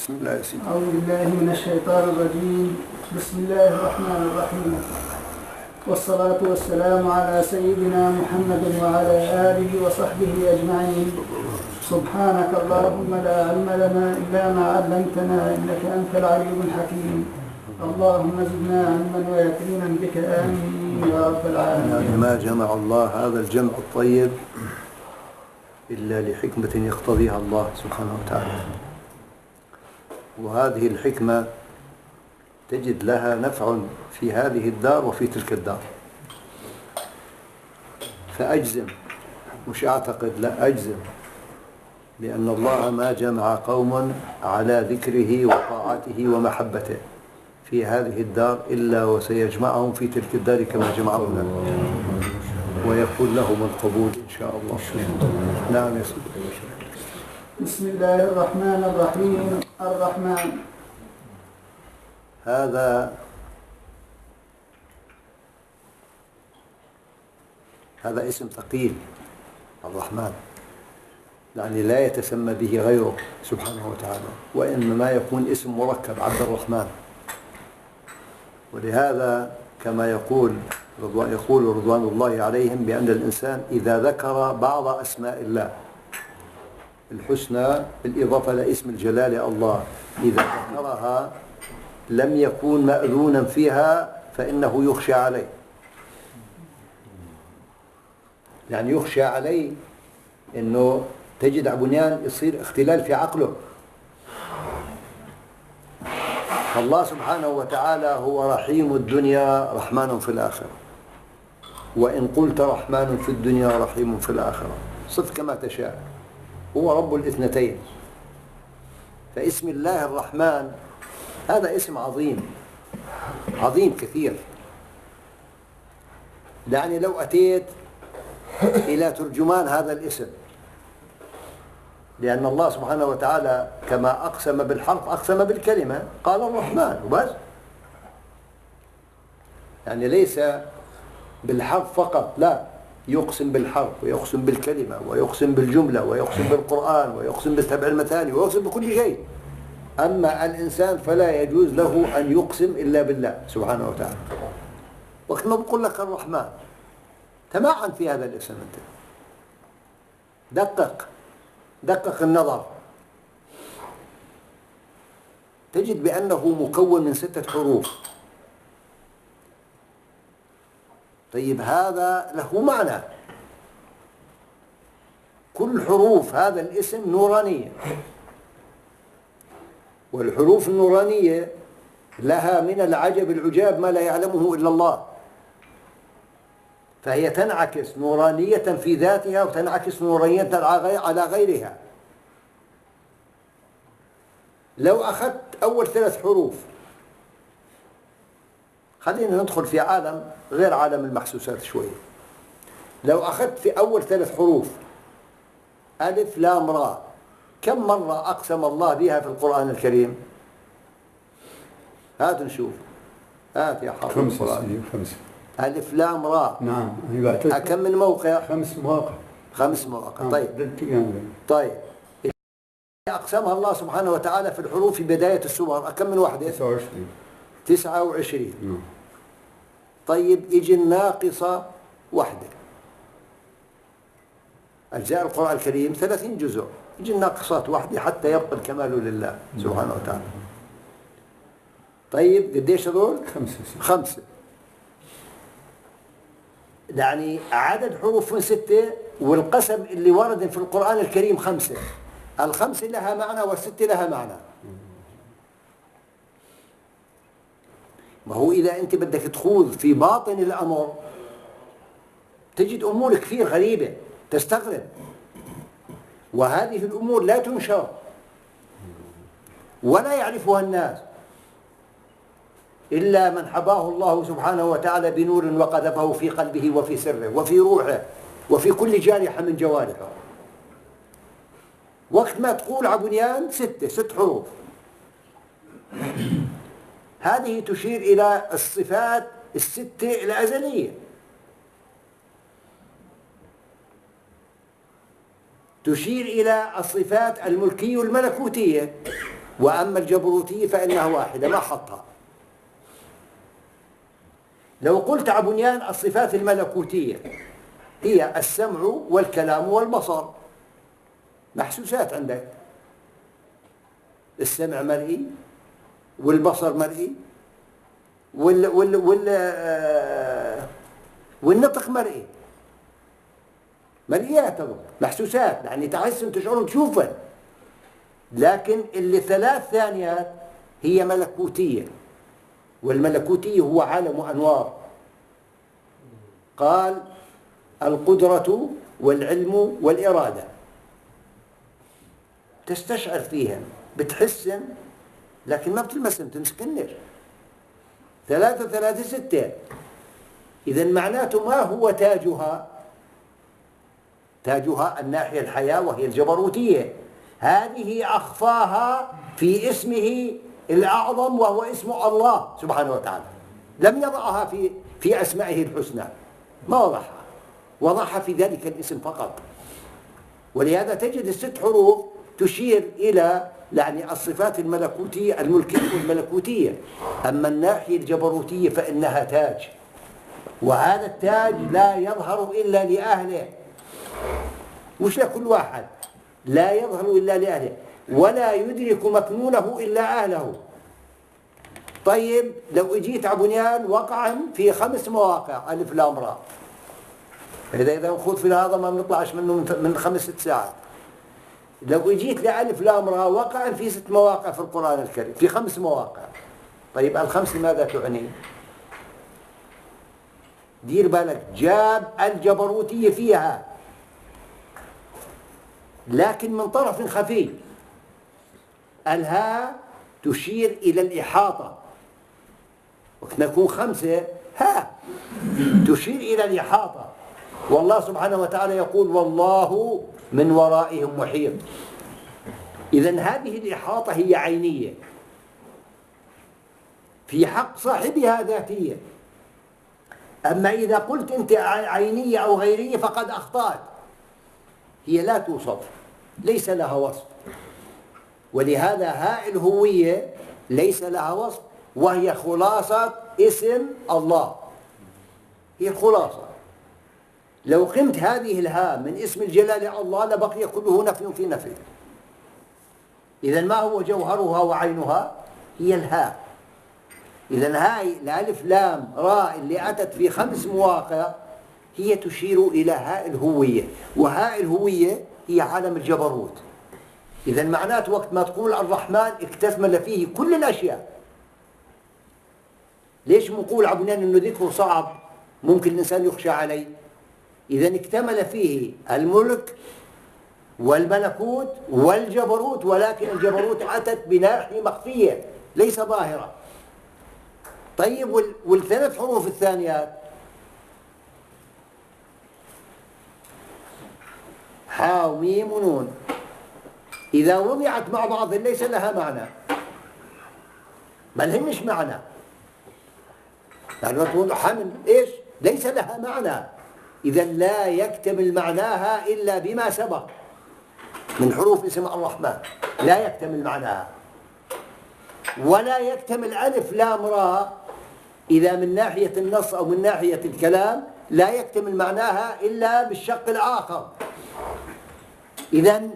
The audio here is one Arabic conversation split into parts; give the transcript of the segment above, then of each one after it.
بسم الله يا سيدي. أعوذ بالله من الشيطان الرجيم. بسم الله الرحمن الرحيم، والصلاة والسلام على سيدنا محمد وعلى آله وصحبه أجمعين. سبحانك اللهم لا علم لنا إلا ما علمتنا إنك أنت العليم الحكيم. اللهم زدنا علما ويقينا بك آمين يا رب العالمين. ما جمع الله هذا الجمع الطيب إلا لحكمة يقتضيها الله سبحانه وتعالى، وهذه الحكمة تجد لها نفع في هذه الدار وفي تلك الدار. فأجزم، مش أعتقد، لا أجزم، لأن الله ما جمع قوم على ذكره وطاعته ومحبته في هذه الدار إلا وسيجمعهم في تلك الدار كما جمعهم لنا، ويكون لهم القبول إن شاء الله. نعم يا سيدي. بسم الله الرحمن الرحيم. الرحمن هذا اسم ثقيل، الرحمن، يعني لا يتسمى به غيره سبحانه وتعالى، وإنما يكون اسم مركب، عبد الرحمن. ولهذا كما يقول رضوان الله عليهم بأن الإنسان إذا ذكر بعض أسماء الله الحسنى بالإضافة لاسم الجلال الله، إذا ذكرها لم يكون مأذونا فيها فإنه يخشى عليه، يعني يخشى عليه إنه تجد عبنيان يصير اختلال في عقله. الله سبحانه وتعالى هو رحيم الدنيا رحمن في الآخرة، وإن قلت رحمن في الدنيا رحيم في الآخرة، صف كما تشاء، هو رب الاثنتين. فاسم الله الرحمن هذا اسم عظيم، عظيم كثير. يعني لو أتيت إلى ترجمان هذا الاسم، لأن الله سبحانه وتعالى كما أقسم بالحرف أقسم بالكلمة، قال الرحمن وبس، يعني ليس بالحرف فقط، لا، يقسم بالحرف ويقسم بالكلمة ويقسم بالجملة ويقسم بالقرآن ويقسم بالسبع المثاني ويقسم بكل شيء. أما الإنسان فلا يجوز له أن يقسم إلا بالله سبحانه وتعالى. وقت ما بقول لك الرحمن تمعن في هذا الاسم، أنت دقق النظر، تجد بأنه مكون من 6 حروف. طيب هذا له معنى، كل حروف هذا الاسم نورانية، والحروف النورانية لها من العجب العجاب ما لا يعلمه إلا الله، فهي تنعكس نورانية في ذاتها وتنعكس نورانية على غيرها. لو أخذت أول 3 حروف، خلينا ندخل في عالم غير عالم المحسوسات شوية. لو أخذت في أول 3 حروف ألف لام راء، كم مرة أقسم الله بها في القرآن الكريم؟ هات نشوف، هات يا حافظ. 5. ألف لام راء. نعم. كم من موقع؟ 5 مواقع. 5 مواقع. طيب أقسمها الله سبحانه وتعالى في الحروف في بداية السور، كم من واحدة؟ 29. طيب يجي الناقصة واحدة. أجزاء القرآن الكريم 30 جزء، يجي الناقصات واحدة حتى يبقى الكمال لله سبحانه وتعالى. طيب قديش هذول؟ 5. يعني عدد حروف من 6، والقسم اللي ورد في القرآن الكريم 5. ال5 لها معنى وال6 لها معنى. ما هو إذا أنت بدك تخوض في باطن الأمر تجد أمور كثير غريبة تستغرب، وهذه الأمور لا تنشر ولا يعرفها الناس إلا من حباه الله سبحانه وتعالى بنور وقذفه في قلبه وفي سره وفي روحه وفي كل جارحة من جوارحه. وقت ما تقول عبنيان 6 حروف، هذه تشير إلى الصفات ال6 الأزلية، تشير إلى الصفات الملكية والملكوتية، وأما الجبروتية فإنها واحدة ما خطها. لو قلت عبنيان الصفات الملكوتية هي السمع والكلام والبصر، محسوسات عندك، السمع مرئي والبصر مرئي والنطق مرئي، مرئيات محسوسات، يعني تحس تشعر تشوفها. لكن اللي ثلاث ثانيات هي ملكوتية، والملكوتية هو عالم أنوار. قال القدرة والعلم والإرادة، تستشعر فيها، بتحسن لكن ما بتلمسن، تمسكنش. 3 3 6. إذا معناته ما هو تاجها؟ تاجها الناحية الحياة وهي الجبروتية، هذه أخفاها في اسمه الأعظم وهو اسم الله سبحانه وتعالى. لم يضعها في أسمائه الحسنى، ما وضعها، وضعها في ذلك الاسم فقط. ولهذا تجد ال6 حروف تشير إلى يعني الصفات الملكوتية، الملكية والملكوتية. أما الناحية الجبروتية فإنها تاج، وهذا التاج لا يظهر إلا لأهله، مش لكل واحد، لا يظهر إلا لأهله، ولا يدرك مكنونه إلا أهله. طيب لو اجيت عبنيان وقعا في 5 مواقع، ألف لام راء، إذا نخوض في هذا ما بنطلعش منه من 5 6 ساعات. لو اجيت لألف لام راء وقعا في 6 مواقع في القرآن الكريم، في 5 مواقع. طيب ال5 ماذا تعني؟ دير بالك، جاب الجبروتية فيها لكن من طرف خفي. الهاء تشير إلى الإحاطة، وقت نكون 5 ها تشير إلى الإحاطة. والله سبحانه وتعالى يقول والله من ورائهم محيط. إذن هذه الإحاطة هي عينية، في حق صاحبها ذاتية. أما إذا قلت أنت عينية أو غيرية فقد أخطأت، هي لا توصف، ليس لها وصف. ولهذا هاء الهوية ليس لها وصف، وهي خلاصة اسم الله، هي الخلاصة. لو قمت هذه الهاء من اسم الجلال الله لبقي كله نفي في نفي. إذا ما هو جوهرها وعينها؟ هي الهاء. إذا هاي الألف لام راء اللي أتت في 5 مواقع هي تشير إلى هاء الهوية، وهاء الهوية هي عالم الجبروت. إذا معناته وقت ما تقول الرحمن اكتمل فيه كل الأشياء. ليش بنقول عبنان إنه ذكره صعب ممكن الإنسان يخشى عليه؟ إذا اكتمل فيه الملك والملكوت والجبروت، ولكن الجبروت أتت بناحية مخفية ليس ظاهرة. طيب وال3 حروف الثانيات حاء وميم ونون، إذا وضعت مع بعض ليس لها معنى، ما لهمش معنى. يعني تقول حمل إيش؟ ليس لها معنى. إذا لا يكتمل معناها إلا بما سبق من حروف اسم الرحمن، لا يكتمل معناها. ولا يكتمل ألف لام راء إذا من ناحية النص أو من ناحية الكلام لا يكتمل معناها إلا بالشق الآخر. إذن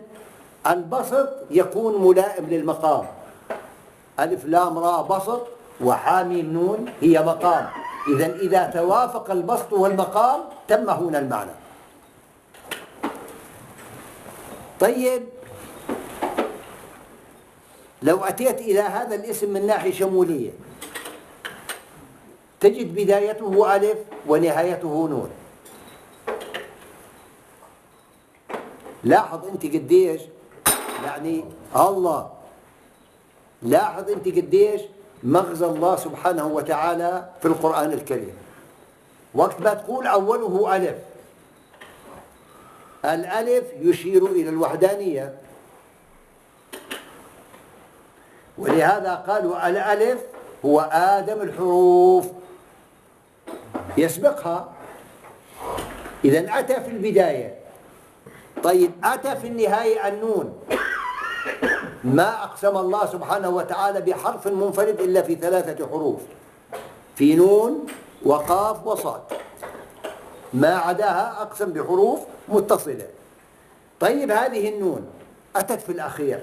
البسط يكون ملائم للمقام، ألف لام راء بسط وحاميم نون هي مقام. إذن إذا توافق البسط والمقام تم هنا المعنى. طيب لو أتيت إلى هذا الاسم من ناحية شمولية تجد بدايته ألف ونهايته نون. لاحظ أنت قديش يعني الله، لاحظ أنت قديش مغزى الله سبحانه وتعالى في القرآن الكريم. وقت ما تقول أوله ألف، الألف يشير إلى الوحدانية، ولهذا قالوا الألف هو آدم الحروف يسبقها. إذن أتى في البداية. طيب أتى في النهاية النون، ما أقسم الله سبحانه وتعالى بحرف منفرد إلا في 3 حروف، في نون وقاف وصاد، ما عداها أقسم بحروف متصلة. طيب هذه النون أتت في الأخير،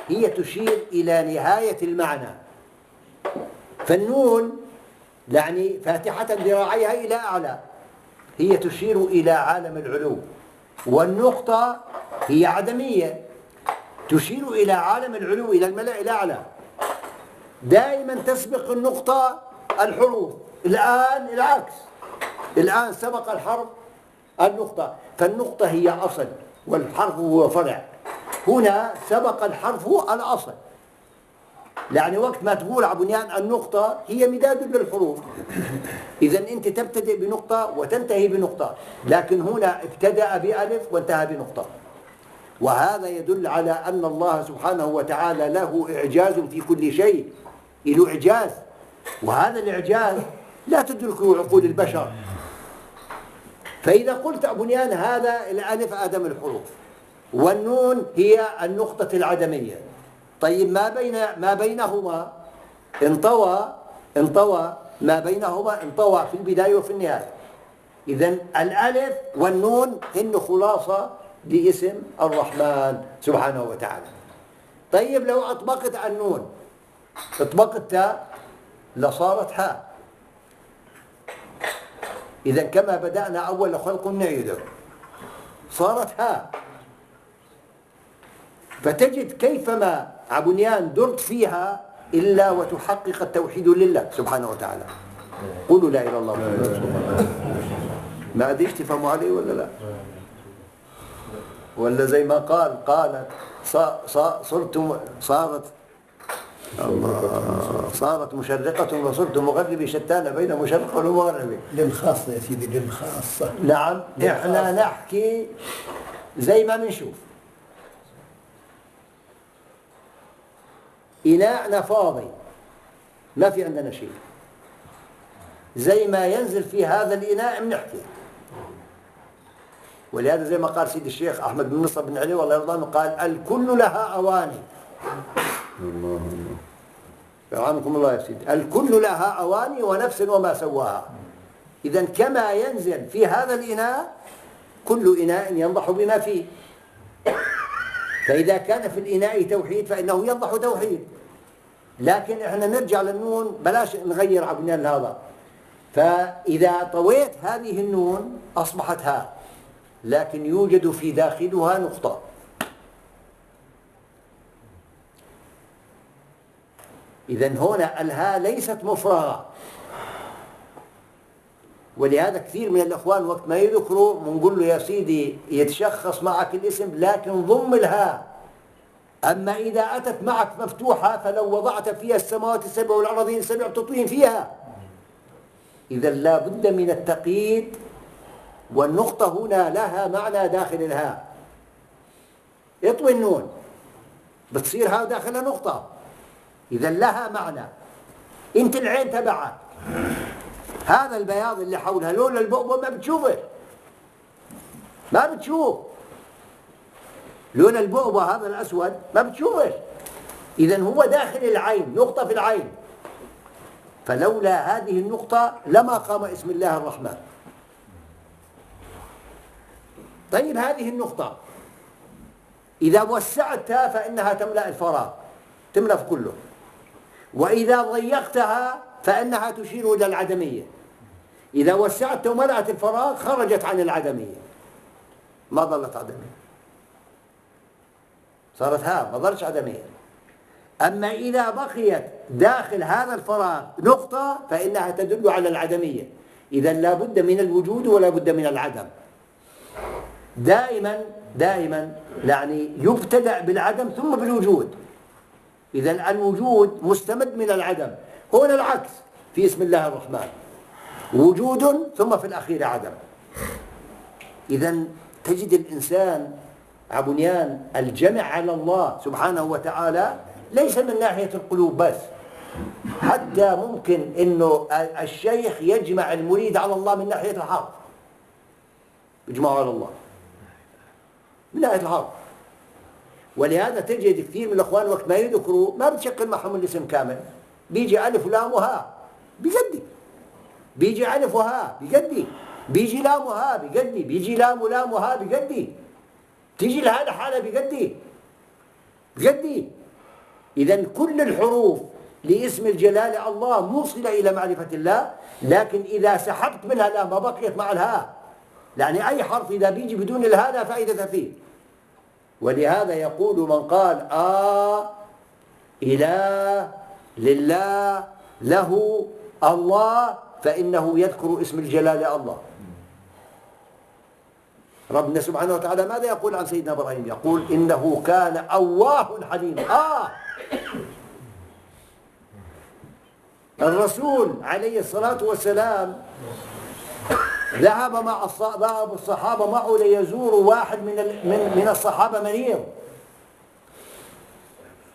هي تشير إلى نهاية المعنى، فالنون يعني فاتحة ذراعيها إلى أعلى، هي تشير إلى عالم العلو، والنقطة هي عدمية تشير إلى عالم العلو، إلى الملأ الأعلى. دائما تسبق النقطة الحروف، الآن العكس، الآن سبق الحرف النقطة، فالنقطة هي أصل والحرف هو فرع. هنا سبق الحرف الأصل، يعني وقت ما تقول عبنيان النقطة هي مداد للحروف، إذا أنت تبتدئ بنقطة وتنتهي بنقطة، لكن هنا ابتدأ بألف وانتهى بنقطة. وهذا يدل على أن الله سبحانه وتعالى له إعجاز في كل شيء، له إعجاز، وهذا الإعجاز لا تدركه عقول البشر. فإذا قلت بنيان هذا الألف آدم الحروف، والنون هي النقطة العدمية، طيب ما بينهما انطوى ما بينهما انطوى في البداية وفي النهاية. إذن الألف والنون هن خلاصة لاسم الرحمن سبحانه وتعالى. طيب لو أطبقت النون اطبقت تاء لصارت هاء، إذا كما بدأنا أول خلق نعيده، صارت هاء. فتجد كيفما عبنيان درت فيها إلا وتحقق التوحيد لله سبحانه وتعالى. قولوا لا إله إلا الله محمد رسول الله. ما أدري تفهموا علي ولا لا؟ ولا زي ما قالت صارت مشرقة وصرت مغربي، شتان بين مشرق ومغربي. للخاصة يا سيدي، للخاصة. نعم، احنا نحكي زي ما بنشوف. إناءنا فاضي ما في عندنا شيء، زي ما ينزل في هذا الإناء بنحكي. ولهذا زي ما قال سيد الشيخ أحمد بن نصر بن علي والله يرضى عنه، قال الكل لها أواني. يرحمكم الله يا سيدي. الكل لها أواني ونفس وما سواها. إذا كما ينزل في هذا الإناء كل إناء ينضح بما فيه، فإذا كان في الإناء توحيد فإنه ينضح توحيد. لكن احنا نرجع للنون، بلاش نغير عبنيان هذا. فإذا طويت هذه النون أصبحت هاء، لكن يوجد في داخلها نقطة. إذا هنا الهاء ليست مفرغة. ولهذا كثير من الأخوان وقت ما يذكروا بنقول له يا سيدي يتشخص معك الاسم لكن ضم الهاء، أما إذا أتت معك مفتوحة فلو وضعت فيها السماوات السبع والأراضين السبع تطوين فيها. إذا لا بد من التقييد، والنقطة هنا لها معنى داخل الهاء. اطوي النون بتصير هاء داخلها نقطة، إذا لها معنى. انت العين تبعك هذا البياض اللي حولها لولا البؤبؤ ما بتشوفه، ما بتشوف. لون البؤبؤ هذا الأسود ما بتشوفه، إذا هو داخل العين، نقطة في العين. فلولا هذه النقطة لما قام اسم الله الرحمن. طيب هذه النقطة إذا وسعتها فإنها تملأ الفراغ، تملأ في كله، وإذا ضيقتها فإنها تشير إلى العدمية. إذا وسعت وملأت الفراغ خرجت عن العدمية، ما ظلت عدمية، صارت ها ما ظلت عدمية. أما إذا بقيت داخل هذا الفراغ نقطة فإنها تدل على العدمية. إذا لا بد من الوجود ولا بد من العدم. دائما يعني يبتدأ بالعدم ثم بالوجود. إذا الوجود مستمد من العدم. هنا العكس في اسم الله الرحمن، وجود ثم في الأخير عدم. إذا تجد الإنسان عبنيان الجمع على الله سبحانه وتعالى ليس من ناحية القلوب بس، حتى ممكن إنه الشيخ يجمع المريد على الله من ناحية الحرف، يجمعه على الله من ناحية الحرف. ولهذا تجد كثير من الأخوان وقت ما يذكروا ما بتشكل معهم الاسم كامل، بيجي ألف ولام وهاء بيجدي، بيجي ألف وهاء بيجدي، بيجي لام وهاء بيجدي، بيجي لام ولام وهاء بيجدي، تيجي لهذا حالة بيجدي. إذا كل الحروف لاسم الجلالة الله موصلة إلى معرفة الله، لكن إذا سحبت منها لا ما بقيت مع الهاء، يعني أي حرف إذا بيجي بدون الهاء لا فائدة فيه. ولهذا يقول من قال إله لله له الله فإنه يذكر اسم الجلالة الله. ربنا سبحانه وتعالى ماذا يقول عن سيدنا إبراهيم؟ يقول إنه كان أواه حليما. الرسول عليه الصلاة والسلام ذهب الصحابة معه ليزور واحد من الصحابة مريض،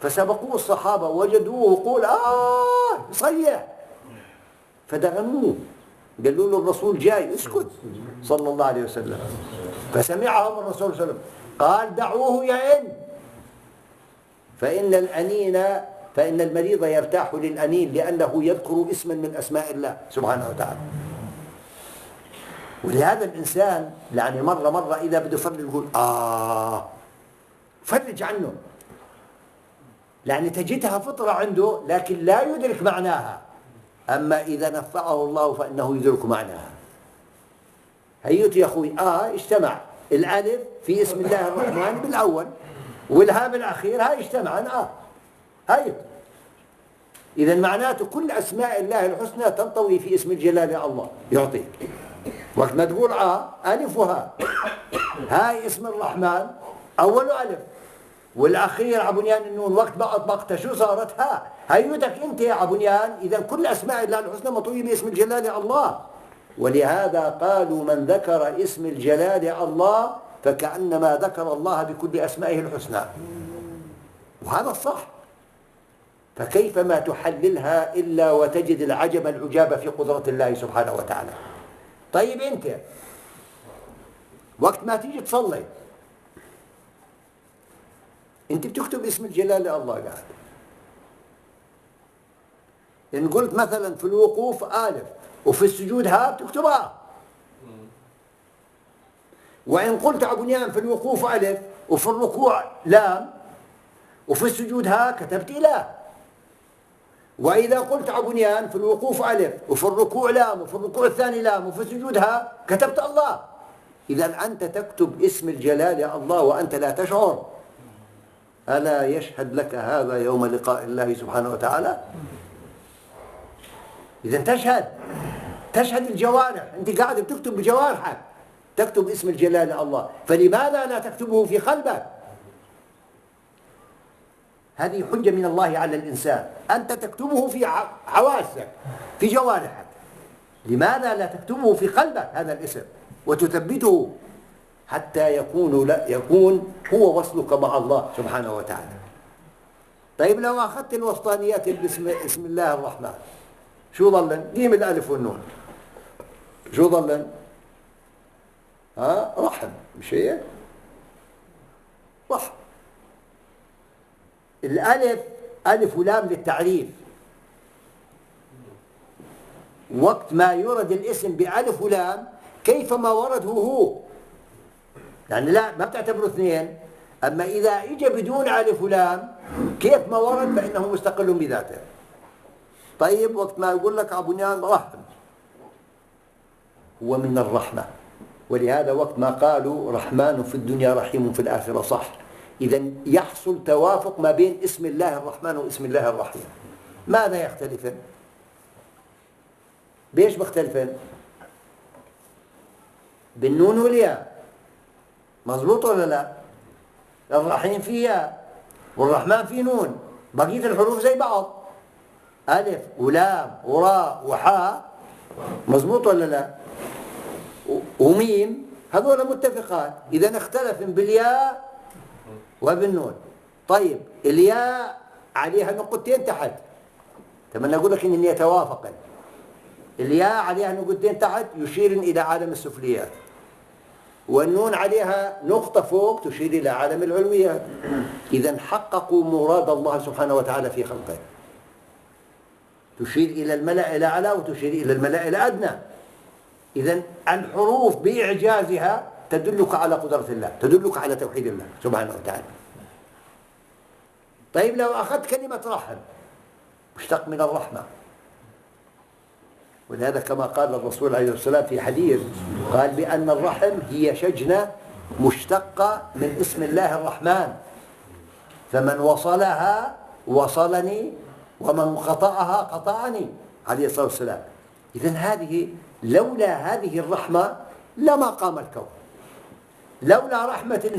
فسبقوه الصحابة وجدوه يقول صيح، فدغنوه، قالوا له الرسول جاي اسكت صلى الله عليه وسلم، فسمعهم الرسول صلى الله عليه وسلم قال دعوه يئن، فإن المريض يرتاح للأنين لأنه يذكر اسما من أسماء الله سبحانه وتعالى. ولهذا الإنسان يعني مرة إذا بده يفرج يقول فرج عنه، يعني تجدها فطرة عنده لكن لا يدرك معناها، أما إذا نفعه الله فإنه يدرك معناها. هيوت يا أخوي اجتمع الألف في اسم الله الرحمن بالأول والهاء بالأخير هاي اجتمعن هيوت. إذا معناته كل أسماء الله الحسنى تنطوي في اسم الجلالة الله يعطيك. وقت ما تقول ألف وهاء، هاي اسم الرحمن أول ألف والأخير عبنيان النون، وقت ما أطبقت شو صارت هاء، هيوتك أنت يا عبنيان. إذا كل أسماء الله الحسنى مطوية باسم الجلالة الله. ولهذا قالوا من ذكر اسم الجلالة الله فكأنما ذكر الله بكل أسمائه الحسنى، وهذا الصح. فكيف ما تحللها إلا وتجد العجب العجاب في قدرة الله سبحانه وتعالى. طيب أنت وقت ما تيجي تصلي أنت بتكتب اسم الجلالة الله قاعد. إن قلت مثلا في الوقوف ألف وفي السجود هاء بتكتبها، وإن قلت عبنيان في الوقوف ألف وفي الركوع لام وفي السجود هاء كتبت إله. وإذا قلت عبنيان في الوقوف ألف وفي الركوع لام وفي الركوع الثاني لام وفي السجود هاء كتبت الله. إذا أنت تكتب اسم الجلالة الله وأنت لا تشعر. ألا يشهد لك هذا يوم لقاء الله سبحانه وتعالى؟ إذا تشهد الجوارح، أنت قاعد بتكتب بجوارحك تكتب اسم الجلالة الله، فلماذا لا تكتبه في قلبك؟ هذه حجة من الله على الإنسان، أنت تكتبه في حواسك في جوارحك، لماذا لا تكتبه في قلبك هذا الاسم وتثبته حتى يكون هو وصلك مع الله سبحانه وتعالى. طيب لو أخذت الوسطانيات باسم الله الرحمن شو ظلن؟ جيم الألف والنون شو ظلن؟ رحم، مش هيك؟ رحم. الألف ألف ولام للتعريف، وقت ما يورد الاسم بألف ولام كيفما ورد هو، يعني لا ما بتعتبره اثنين. أما إذا إجا بدون ألف ولام كيف ما ورد فإنه مستقل بذاته. طيب وقت ما يقول لك عبنيان رحم هو من الرحمة، ولهذا وقت ما قالوا رحمن في الدنيا رحيم في الآخرة صح. إذا يحصل توافق ما بين اسم الله الرحمن واسم الله الرحيم. ماذا يختلفن؟ بيش بيختلفن؟ بالنون والياء، مظبوط ولا لا؟ الرحيم فيه ياء والرحمن فيه نون، بقية الحروف زي بعض، ألف ولام وراء وحاء، مظبوط ولا لا؟ وميم، هذول متفقات. إذا اختلفن بالياء وبالنون. طيب الياء عليها نقطتين تحت، تمنى أقول لك إن يتوافقن. الياء عليها نقطتين تحت يشير إلى عالم السفليات، والنون عليها نقطة فوق تشير إلى عالم العلويات. إذا حققوا مراد الله سبحانه وتعالى في خلقه، تشير إلى الملأ الأعلى وتشير إلى الملأ الأدنى. إذا الحروف بإعجازها تدلك على قدرة الله، تدلك على توحيد الله سبحانه وتعالى. طيب لو أخذت كلمة رحم مشتق من الرحمة، ولهذا كما قال الرسول عليه الصلاة والسلام في حديث قال بأن الرحم هي شجنة مشتقة من اسم الله الرحمن، فمن وصلها وصلني ومن قطعها قطعني عليه الصلاة والسلام. إذن هذه لولا هذه الرحمة لما قام الكون، لولا رحمة